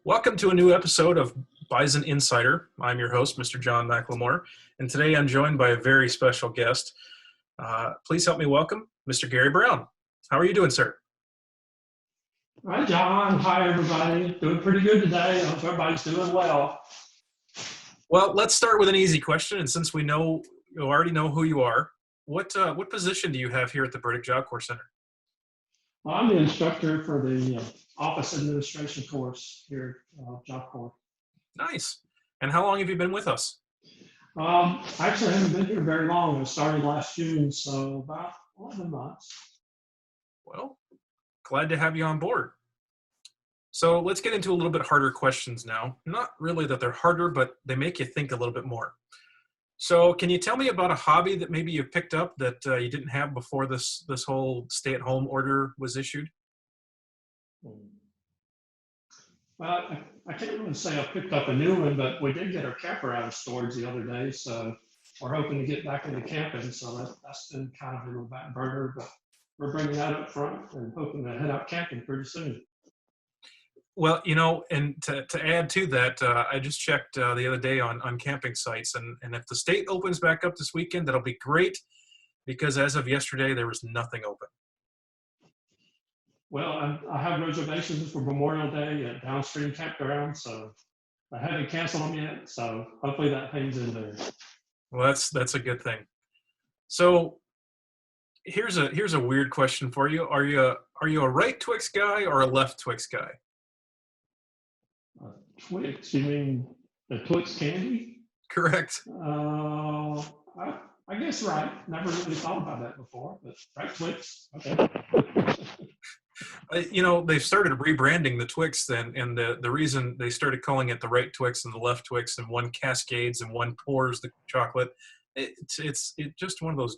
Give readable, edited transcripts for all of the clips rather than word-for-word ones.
Welcome to a new episode of Bison Insider. I'm your host, Mr. John McLemore, and today I'm joined by a very special guest. Please help me welcome Mr. Gary Brown. How are you doing, sir? Hi, John. Hi, everybody. Doing pretty good today. I hope everybody's doing well. Well, let's start with an easy question, and since you already know who you are, what position do you have here at the Burdick Job Corps Center? Well, I'm the instructor for the office administration course here at Job Corps. Nice. And how long have you been with us? Actually, I haven't been here very long. I started last June, so about 11 months. Well, glad to have you on board. So let's get into a little bit harder questions now. Not really that they're harder, but they make you think a little bit more. So can you tell me about a hobby that maybe you picked up that you didn't have before this whole stay-at-home order was issued? Well, I can't really say I picked up a new one, but we did get our camper out of storage the other day, so we're hoping to get back into camping. So that's been kind of a back burner, but we're bringing that up front and hoping to head out camping pretty soon. Well, and to add to that, I just checked the other day on camping sites, and if the state opens back up this weekend, that'll be great, because as of yesterday, there was nothing open. Well, I have reservations for Memorial Day at Downstream Campground, so I haven't canceled them yet, so hopefully that hangs in there. Well, that's a good thing. So here's a weird question for you. Are you a right Twix guy or a left Twix guy? Twix? You mean the Twix candy? Correct. I guess right. Never really thought about that before, but right Twix. Okay. They've started rebranding the Twix then, and the reason they started calling it the right Twix and the left Twix, and one cascades and one pours the chocolate. It's just one of those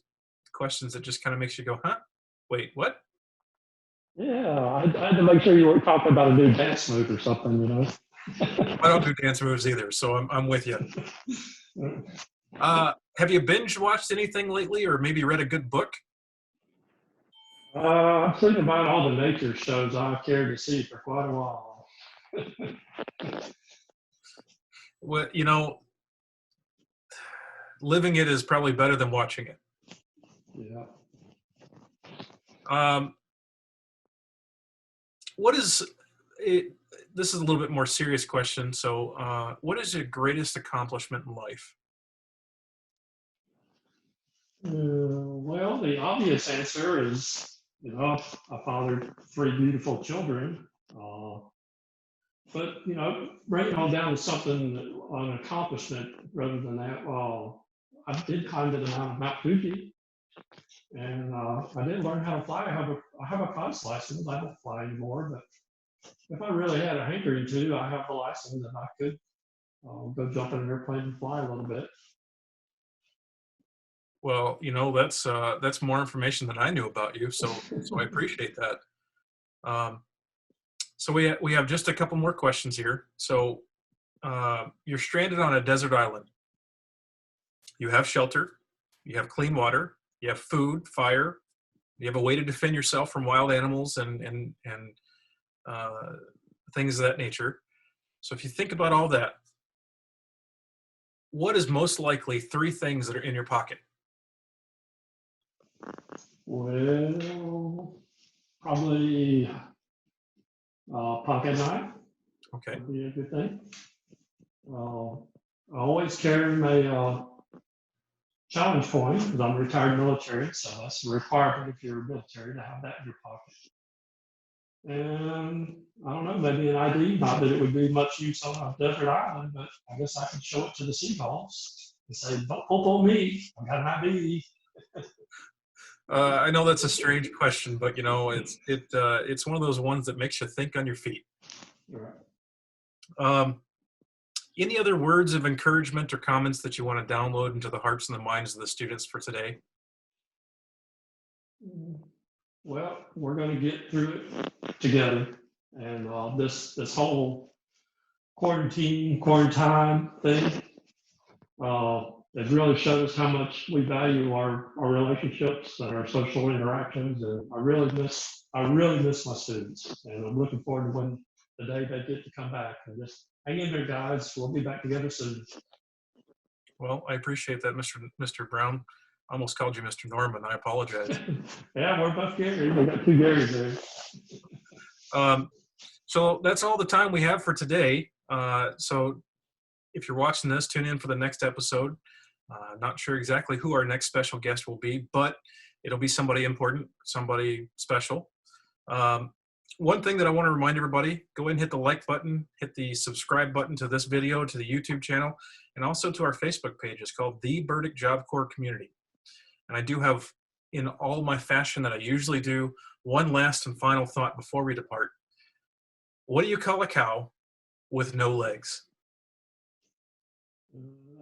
questions that just kind of makes you go, huh? Wait, what? Yeah, I had to make sure you weren't talking about a new dance move or something, I don't do dance moves either, so I'm with you. Have you binge watched anything lately, or maybe read a good book? I've seen about all the nature shows I've cared to see for quite a while. Well, living it is probably better than watching it. Yeah. What is it? This is a little bit more serious question. So, what is your greatest accomplishment in life? Well, the obvious answer is, I fathered 3 beautiful children. But, bringing it on down to something, an accomplishment rather than that, I did climb to the Mount Fuji, and I did learn how to fly. I have a pilot's license. I don't fly anymore, but if I really had a hankering to, I have the license and I could go jump in an airplane and fly a little bit. Well, that's more information than I knew about you, so I appreciate that. So we have just a couple more questions here. So you're stranded on a desert island. You have shelter, you have clean water, you have food, fire, you have a way to defend yourself from wild animals and things of that nature. So if you think about all that, what is most likely 3 things that are in your pocket? Well, probably pocket knife. Okay. Would be a good thing. I always carry my challenge coin because I'm retired military, so that's a requirement if you're military to have that in your pocket. And I don't know, maybe an ID. Not that it would be much use on a desert island, but I guess I could show it to the seagulls and say, "Don't pull on me. I got an ID." I know that's a strange question, but it's one of those ones that makes you think on your feet. Right. Any other words of encouragement or comments that you want to download into the hearts and the minds of the students for today? Well, we're going to get through it together, and this whole quarantine thing, it really shows how much we value our relationships and our social interactions. And I really miss my students, and I'm looking forward to when the day they get to come back. And just hang in there, guys. We'll be back together soon. Well, I appreciate that, Mr. Brown. I almost called you Mr. Norman. I apologize. Yeah, we're both Gary. We got two Garys there. So that's all the time we have for today. So if you're watching this, tune in for the next episode. Not sure exactly who our next special guest will be, but it'll be somebody important, somebody special. One thing that I want to remind everybody, go ahead and hit the like button, hit the subscribe button to this video, to the YouTube channel, and also to our Facebook page. It's called The Burdick Job Corps Community. And I do have, in all my fashion that I usually do, one last and final thought before we depart. What do you call a cow with no legs?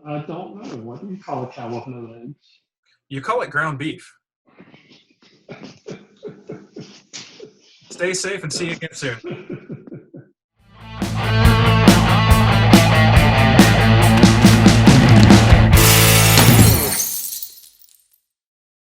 I don't know. What do you call a cow with no legs? You call it ground beef. Stay safe and see you again soon.